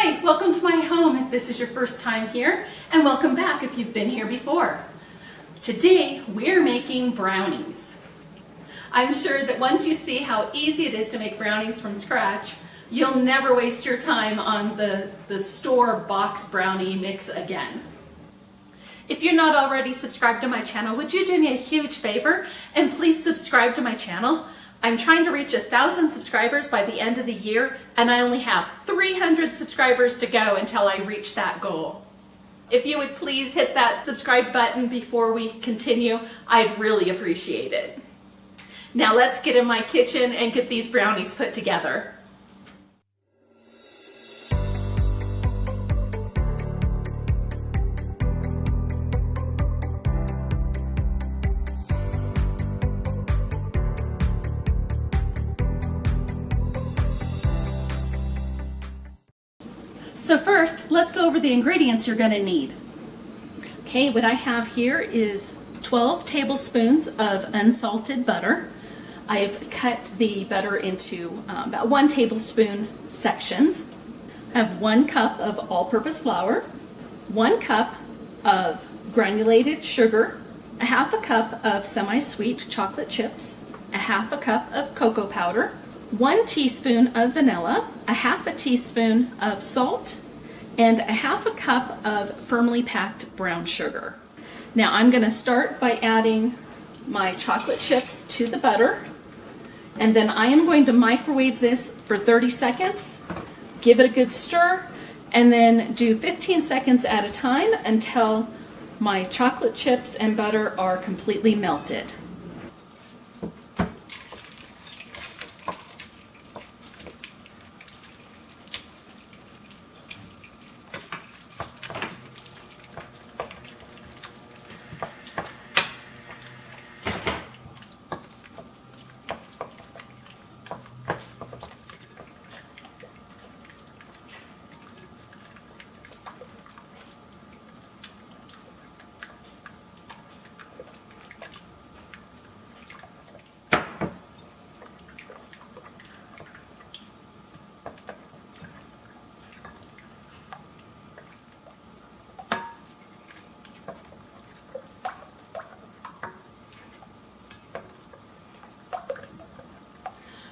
Hi, welcome to my home if this is your first time here, and welcome back if you've been here before. Today we're making brownies. I'm sure that once you see how easy it is to make brownies from scratch, you'll never waste your time on the store box brownie mix again. If you're not already subscribed to my channel, would you do me a huge favor and please subscribe to my channel? I'm trying to reach 1,000 subscribers by the end of the year, and I only have 300 subscribers to go until I reach that goal. If you would please hit that subscribe button before we continue, I'd really appreciate it. Now let's get in my kitchen and get these brownies put together. So first, let's go over the ingredients you're going to need. Okay, what I have here is 12 tablespoons of unsalted butter. I've cut the butter into about 1 tablespoon sections. I have 1 cup of all-purpose flour, 1 cup of granulated sugar, a half a cup of semi-sweet chocolate chips, a half a cup of cocoa powder, 1 teaspoon of vanilla, a half a teaspoon of salt, and a half a cup of firmly packed brown sugar. Now I'm going to start by adding my chocolate chips to the butter, and then I am going to microwave this for 30 seconds, give it a good stir, and then do 15 seconds at a time until my chocolate chips and butter are completely melted.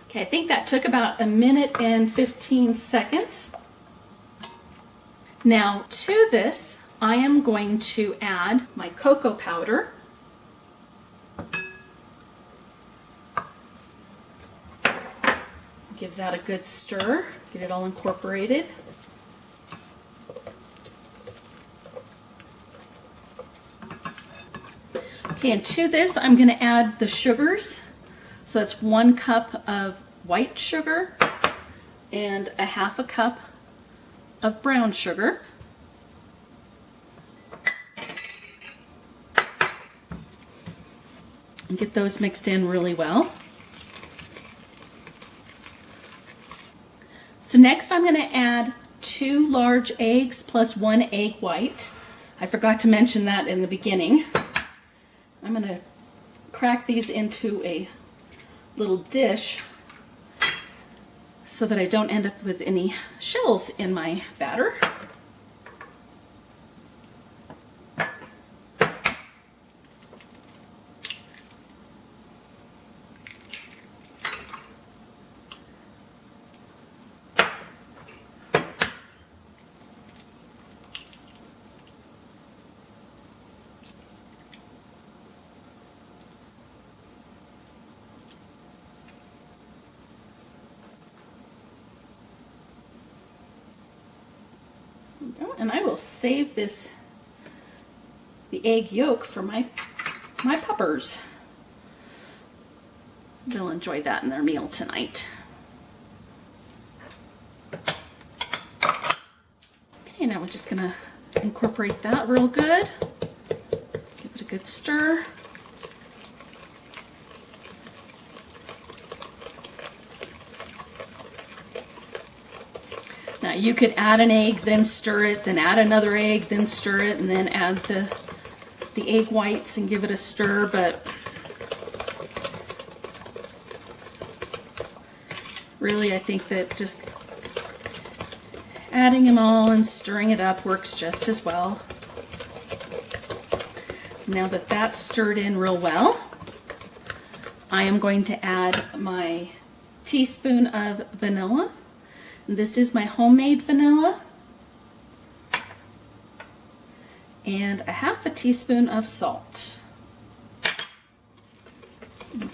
Okay, I think that took about 1 minute and 15 seconds. Now to this, I am going to add my cocoa powder. Give that a good stir, get it all incorporated. Okay, and to this I'm going to add the sugars. So that's 1 cup of white sugar and a half a cup of brown sugar. And get those mixed in really well. So next I'm going to add 2 large eggs plus 1 egg white. I forgot to mention that in the beginning. I'm going to crack these into a little dish so that I don't end up with any shells in my batter. And I will save the egg yolk for my puppers. They'll enjoy that in their meal tonight. Okay, now we're just going to incorporate that real good. Give it a good stir. Now you could add an egg, then stir it, then add another egg, then stir it, and then add the egg whites and give it a stir, but really I think that just Adding them all and stirring it up works just as well. Now that that's stirred in real well, I am going to add my teaspoon of vanilla. This is my homemade vanilla. And a half a teaspoon of salt.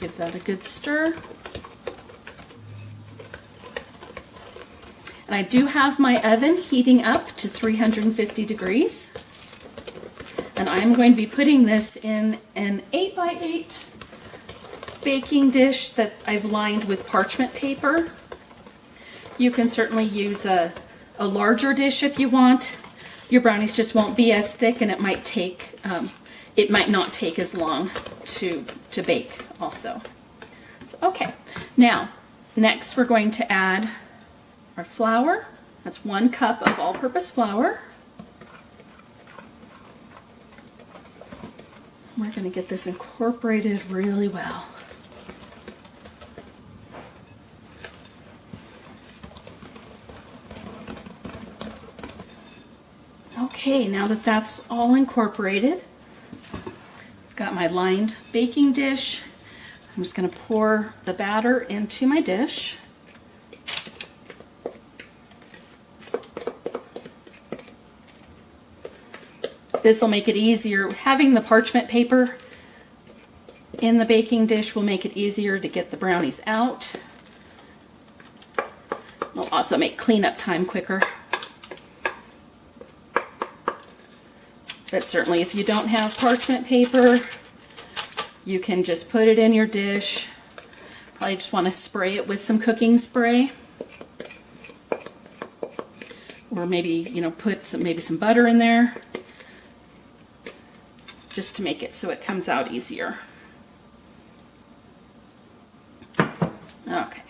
Give that a good stir. And I do have my oven heating up to 350 degrees. And I'm going to be putting this in an 8x8 baking dish that I've lined with parchment paper. You can certainly use a larger dish if you want. Your brownies just won't be as thick, and it might not take as long to bake also. So, okay, now next we're going to add our flour. That's 1 cup of all-purpose flour. We're going to get this incorporated really well. Okay, now that that's all incorporated, I've got my lined baking dish. I'm just going to pour the batter into my dish. This will make it easier. Having the parchment paper in the baking dish will make it easier to get the brownies out. It'll also make cleanup time quicker. But certainly if you don't have parchment paper, you can just put it in your dish. Probably just want to spray it with some cooking spray. Or maybe, put some butter in there, just to make it so it comes out easier. Okay.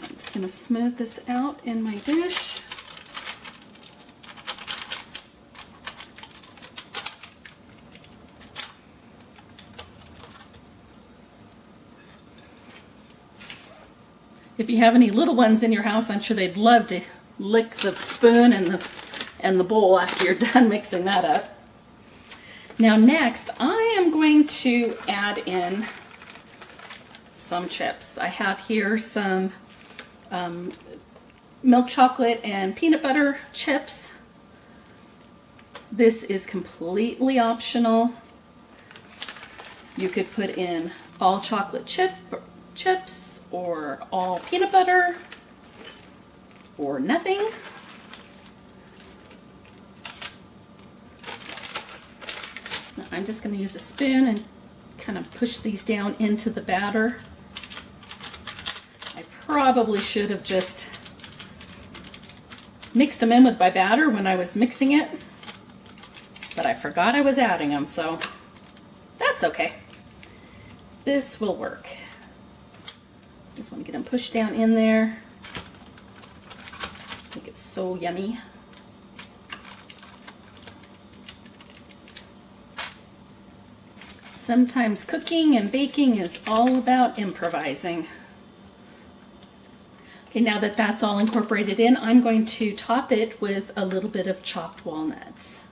I'm just going to smooth this out in my dish. If you have any little ones in your house, I'm sure they'd love to lick the spoon and the bowl after you're done mixing that up. Now next, I am going to add in some chips. I have here some milk chocolate and peanut butter chips. This is completely optional. You could put in all chocolate chips or all peanut butter or nothing. Now I'm just going to use a spoon and kind of push these down into the batter. I probably should have just mixed them in with my batter when I was mixing it, but I forgot I was adding them, so that's okay. This will work. Just want to get them pushed down in there. I think it's so yummy. Sometimes cooking and baking is all about improvising. Okay, now that that's all incorporated in, I'm going to top it with a little bit of chopped walnuts.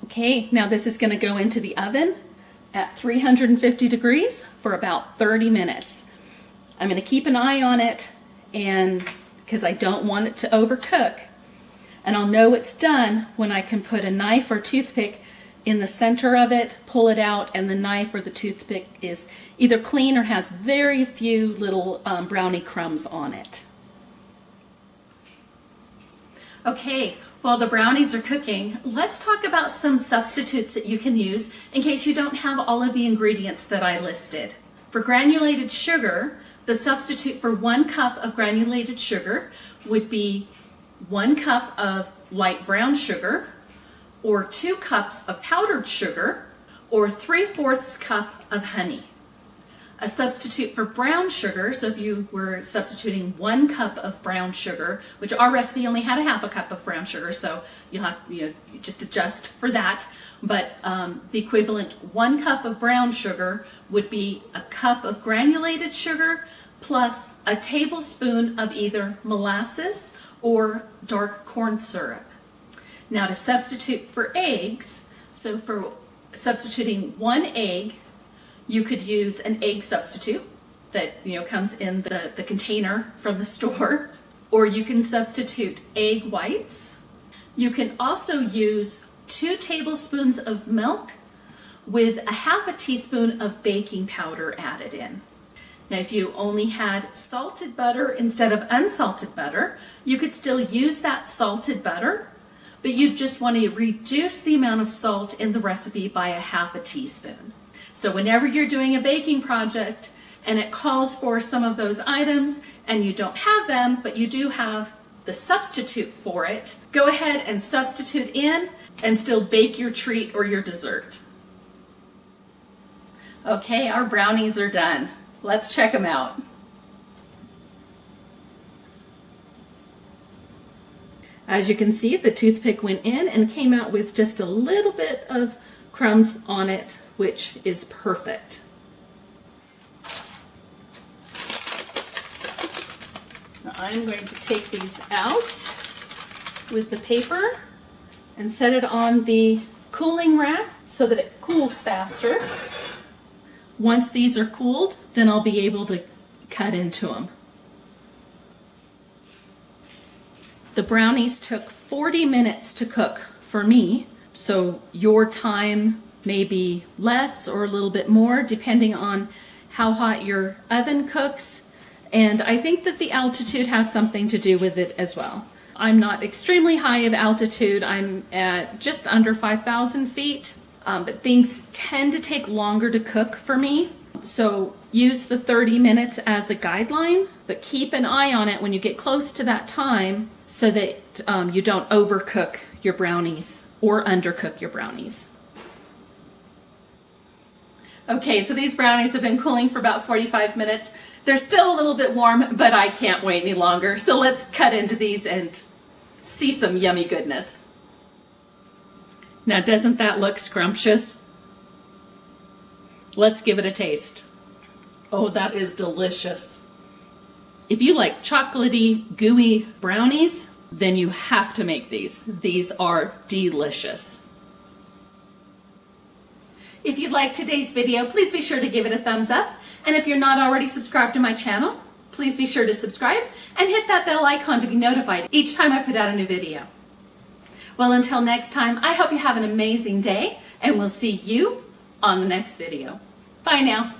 Okay, now this is going to go into the oven at 350 degrees for about 30 minutes. I'm going to keep an eye on it, and because I don't want it to overcook. And I'll know it's done when I can put a knife or toothpick in the center of it, pull it out, and the knife or the toothpick is either clean or has very few little brownie crumbs on it. Okay, while the brownies are cooking, let's talk about some substitutes that you can use in case you don't have all of the ingredients that I listed. For granulated sugar, the substitute for 1 cup of granulated sugar would be 1 cup of light brown sugar or 2 cups of powdered sugar, or 3/4 cup of honey. A substitute for brown sugar, so if you were substituting 1 cup of brown sugar, which our recipe only had a 1/2 cup of brown sugar, so you'll have you just adjust for that. But the equivalent 1 cup of brown sugar would be a cup of granulated sugar plus a tablespoon of either molasses or dark corn syrup. Now to substitute for eggs, so for substituting 1 egg, you could use an egg substitute that comes in the container from the store, or you can substitute egg whites. You can also use 2 tablespoons of milk with a 1/2 teaspoon of baking powder added in. Now if you only had salted butter instead of unsalted butter, you could still use that salted butter, but you just want to reduce the amount of salt in the recipe by a 1/2 teaspoon. So whenever you're doing a baking project and it calls for some of those items and you don't have them, but you do have the substitute for it, go ahead and substitute in and still bake your treat or your dessert. Okay, our brownies are done. Let's check them out. As you can see, the toothpick went in and came out with just a little bit of crumbs on it, which is perfect. Now I'm going to take these out with the paper and set it on the cooling rack so that it cools faster. Once these are cooled, then I'll be able to cut into them. The brownies took 40 minutes to cook for me, so your time may be less or a little bit more depending on how hot your oven cooks, and I think that the altitude has something to do with it as well. I'm not extremely high of altitude, I'm at just under 5,000 feet, but things tend to take longer to cook for me, so use the 30 minutes as a guideline, but keep an eye on it when you get close to that time so that you don't overcook your brownies or undercook your brownies. Okay, so these brownies have been cooling for about 45 minutes. They're still a little bit warm, but I can't wait any longer. So let's cut into these and see some yummy goodness. Now, doesn't that look scrumptious? Let's give it a taste. Oh, that is delicious. If you like chocolatey, gooey brownies, then you have to make these. These are delicious. If you liked today's video, please be sure to give it a thumbs up. And if you're not already subscribed to my channel, please be sure to subscribe and hit that bell icon to be notified each time I put out a new video. Well, until next time, I hope you have an amazing day, and we'll see you on the next video. Bye now.